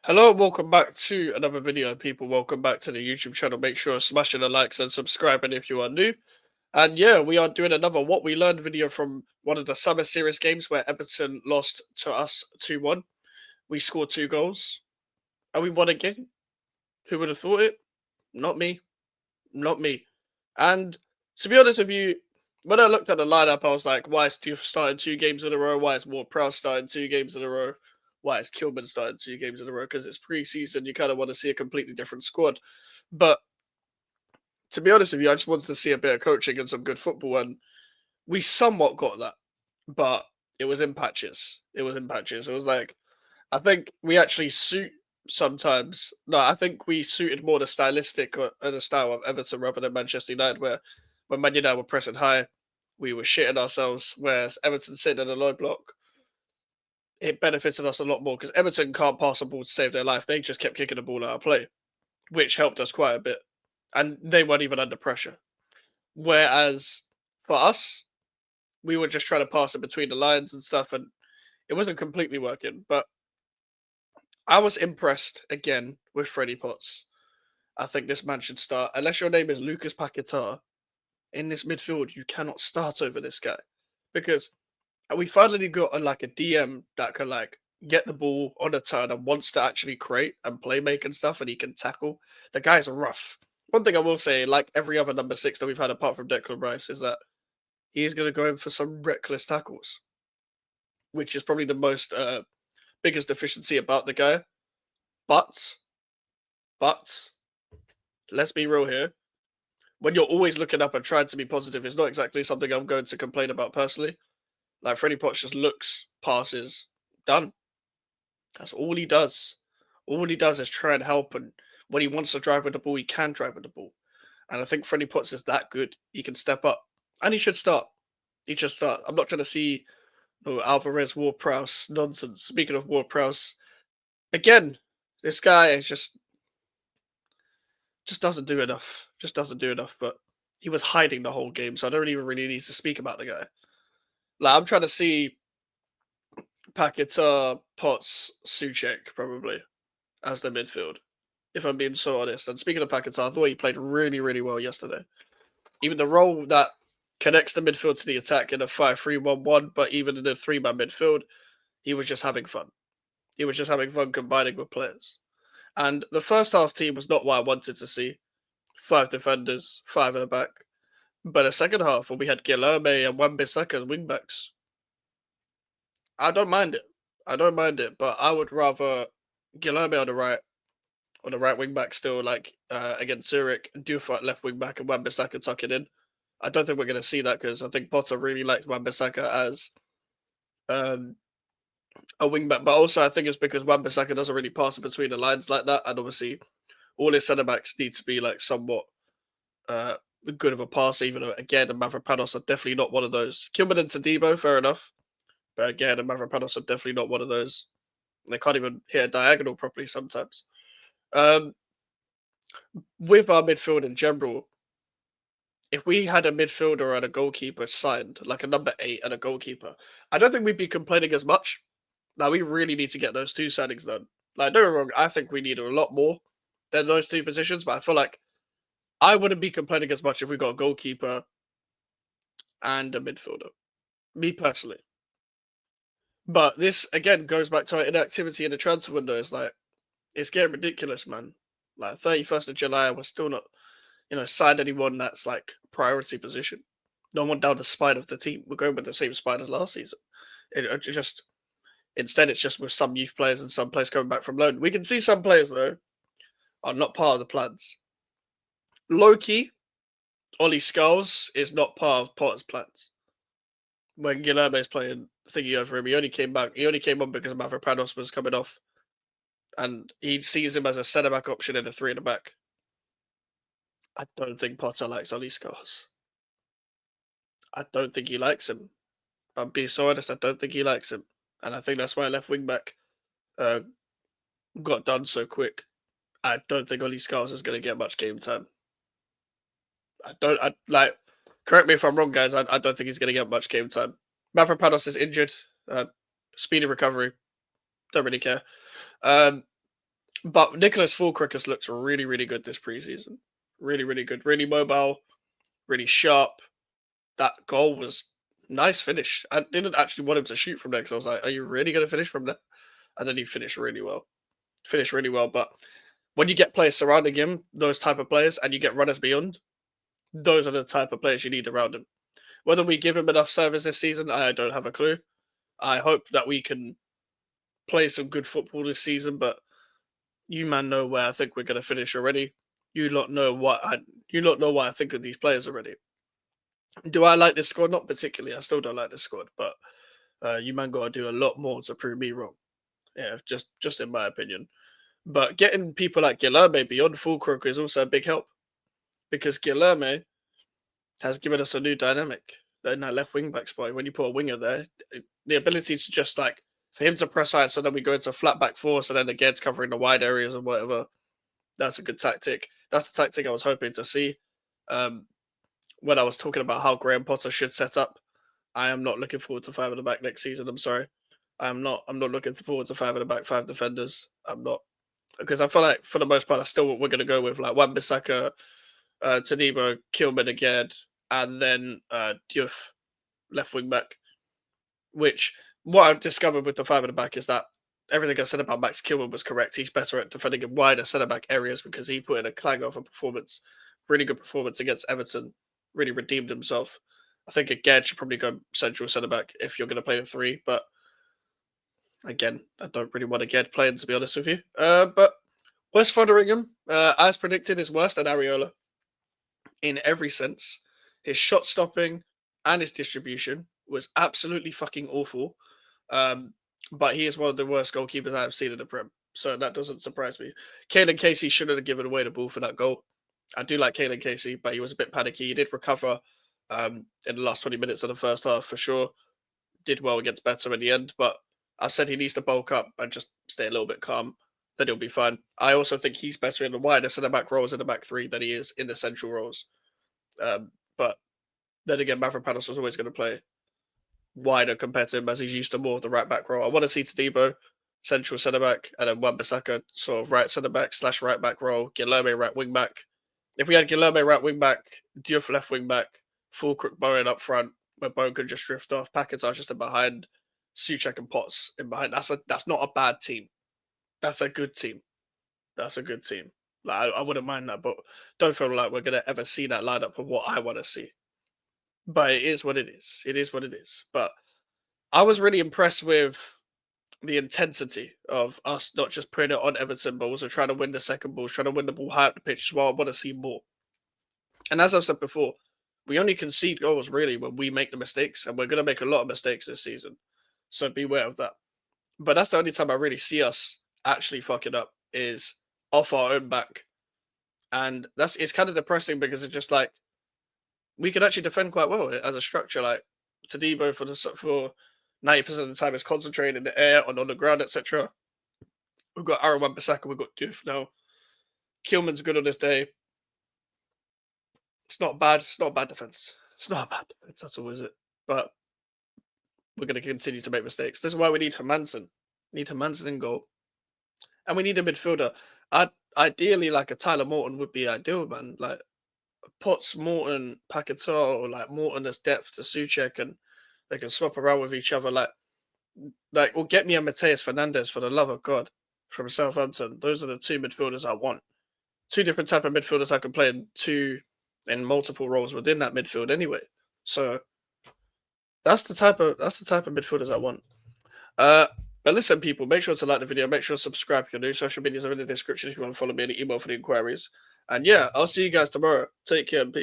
Hello and welcome back to another video, people. Welcome back to the YouTube channel. Make sure smashing the likes and subscribing if you are new. And yeah, we are doing another What We Learned video from one of the Summer Series games where Everton lost to us 2-1. We scored 2 goals and we won again. Who would have thought it? Not me. Not me. And to be honest with you, when I looked at the lineup, I was like, why is Diouf starting 2 games in a row? Why is Ward-Prowse starting 2 games in a row? Why is Kilman starting 2 games in a row? Because it's pre-season, you kind of want to see a completely different squad. But to be honest with you, I just wanted to see a bit of coaching and some good football, and we somewhat got that. But it was in patches. It was in patches. It was like, I think we actually suit sometimes. No, I think we suited more the stylistic or the style of Everton rather than Manchester United, where when Man United were pressing high, we were shitting ourselves. Whereas Everton sitting in a low block, it benefited us a lot more because Everton can't pass a ball to save their life. They just kept kicking the ball out of play, which helped us quite a bit. And they weren't even under pressure. Whereas for us, we were just trying to pass it between the lines and stuff, and it wasn't completely working. But I was impressed again with Freddie Potts. I think this man should start. Unless your name is Lucas Paquetá, in this midfield, you cannot start over this guy. Because we finally got like a DM that can like get the ball on a turn and wants to actually create and play make and stuff, and he can tackle. The guy's rough. One thing I will say, like every other number six that we've had apart from Declan Rice, is that he's going to go in for some reckless tackles, which is probably the most biggest deficiency about the guy. But, but let's be real here. When you're always looking up and trying to be positive, it's not exactly something I'm going to complain about personally. Like Freddie Potts just looks, passes, done. That's all he does. All he does is try and help, and when he wants to drive with the ball, he can drive with the ball. And I think Freddie Potts is that good. He can step up, and he should start. He should start. I'm not trying to see Alvarez, Ward-Prowse nonsense. Speaking of Ward-Prowse, again, this guy is just doesn't do enough. Just doesn't do enough. But he was hiding the whole game, so I don't even really need to speak about the guy. Like I'm trying to see Paquetá, Potts, Suchek probably as the midfield. If I'm being so honest. And speaking of Paquetá, I thought he played really, really well yesterday. Even the role that connects the midfield to the attack in a 5-3-1-1, but even in a three-man midfield, he was just having fun. He was just having fun combining with players. And the first half team was not what I wanted to see. 5 defenders, 5 in the back. But the second half, when we had Guilherme and Wan-Bissaka as wingbacks, I don't mind it. I don't mind it, but I would rather Guilherme on the right wing back still, like against Zurich, Diouf at left wing back, and Wan-Bissaka tucking in. I don't think we're going to see that because I think Potter really likes Wan-Bissaka as um, a wing back, but also I think it's because Wan-Bissaka doesn't really pass in between the lines like that, and obviously all his centre backs need to be like somewhat uh, good of a pass. Even though again, the Mavropanos are definitely not one of those. Kilman and Tadibo, fair enough, but again, the Mavropanos are definitely not one of those. They can't even hit a diagonal properly sometimes. Um, with our midfield in general, if we had a midfielder and a goalkeeper signed, like a number 8 and a goalkeeper, I don't think we'd be complaining as much. Now we really need to get those 2 signings done. Like, don't get me wrong, I think we need a lot more than those 2 positions, but I feel like I wouldn't be complaining as much if we got a goalkeeper and a midfielder. Me personally. But this again goes back to our inactivity in the transfer window. It's like it's getting ridiculous, man. Like 31st of July, we're still not, signed anyone that's like priority position. No one down the spine of the team. We're going with the same spine as last season. It just instead it's just with some youth players and some players coming back from loan. We can see some players though are not part of the plans. Low key, Ollie Skulls is not part of Potter's plans. When Guilherme is playing thingy over him, he only came back. He only came on because Mavropanos was coming off, and he sees him as a centre back option in a 3 in the back. I don't think Potter likes Ollie Skulls. I don't think he likes him. I'm being so honest. I don't think he likes him, and I think that's why left wing back uh, got done so quick. I don't think Ollie Skulls is going to get much game time. I don't. I like. Correct me if I'm wrong, guys. I don't think he's going to get much game time. Mavropanos is injured. Speedy recovery. Don't really care. Um, But Nicholas Fulkrug has looked really, really good this preseason. Really, really good. Really mobile, really sharp. That goal was nice finish. I didn't actually want him to shoot from there because I was like, are you really going to finish from there? And then he finished really well. Finished really well. But when you get players surrounding him, those type of players, and you get runners beyond, those are the type of players you need around him. Whether we give him enough service this season, I don't have a clue. I hope that we can play some good football this season, but you man know where I think we're going to finish already. You lot know what I think of these players already. Do I like this squad? Not particularly. I still don't like this squad, but you man got to do a lot more to prove me wrong. Yeah, just in my opinion. But getting people like Guilherme beyond Fulkrug is also a big help because Guilherme has given us a new dynamic in that left wing back spot. When you put a winger there, the ability to just like for him to press out, so then we go into flat back four, so then the Ged's covering the wide areas or whatever. That's a good tactic. That's the tactic I was hoping to see. Um, when I was talking about how Graham Potter should set up, I am not looking forward to five at the back next season. I'm sorry. I'm not. I'm not looking forward to five at the back, five defenders. I'm not because I feel like for the most part, that's still what we're going to go with. Like Wan-Bissaka, Tanibo, Kilman again, and then Diouf left wing back. Which what I've discovered with the five at the back is that everything I said about Max Kilman was correct. He's better at defending in wider centre back areas because he put in a clanger of a performance, really good performance against Everton. Really redeemed himself. I think again should probably go central centre back if you're going to play the three. But again, I don't really want to get playing to be honest with you. But West Fotheringham, as predicted, is worse than Areola in every sense. His shot stopping and his distribution was absolutely fucking awful. But he is one of the worst goalkeepers I've seen in the Prem. So that doesn't surprise me. Caelan Casey shouldn't have given away the ball for that goal. I do like Caelan Casey, but he was a bit panicky. He did recover in the last 20 minutes of the first half for sure. Did well against better in the end, but I've said he needs to bulk up and just stay a little bit calm. Then he'll be fine. I also think he's better in the wider centre back roles in the back three than he is in the central roles. But then again, Mavropanos was always going to play wider compared to him as he's used to more of the right back role. I want to see Tadibo central centre back and then Wan-Bissaka sort of right centre back / right back role. Guilherme right wing back. If we had Guilherme right wing back, Diouf left wing back, Fulkrug Bowen up front, where Bowen could just drift off, Paquetá just in behind, Souček and Potts in behind. That's not a bad team. That's a good team. That's a good team. Like, I wouldn't mind that, but don't feel like we're gonna ever see that lineup of what I want to see. But it is what it is. It is what it is. But I was really impressed with the intensity of us not just putting it on Everton, but also trying to win the second ball, trying to win the ball high up the pitch. Well, I want to see more. And as I've said before, we only concede goals really when we make the mistakes, and we're going to make a lot of mistakes this season. So beware of that. But that's the only time I really see us actually fucking up is off our own back, and it's kind of depressing because it's just like we can actually defend quite well as a structure. Like Tadibo for 90% of the time is concentrated in the air and on the ground, etc. We've got Aaron Wan-Bissaka, we've got Diouf now. Kilman's good on this day. It's not bad. It's not a bad defense. It's not a bad defense. That's all, is it? But we're going to continue to make mistakes. This is why we need Hermansen. We need Hermansen in goal. And we need a midfielder. Ideally, like a Tyler Morton would be ideal, man. Like Potts, Morton, Paquetá, or like Morton as depth to Souček, and they can swap around with each other. Or get me a Mateus Fernandez for the love of God from Southampton. Those are the two midfielders I want. Two different type of midfielders I can play in multiple roles within that midfield anyway. So that's the type of midfielders I want. But listen, people, make sure to like the video, make sure to subscribe. Your new social medias are in the description if you want to follow me and email for the inquiries. And yeah, I'll see you guys tomorrow. Take care and peace.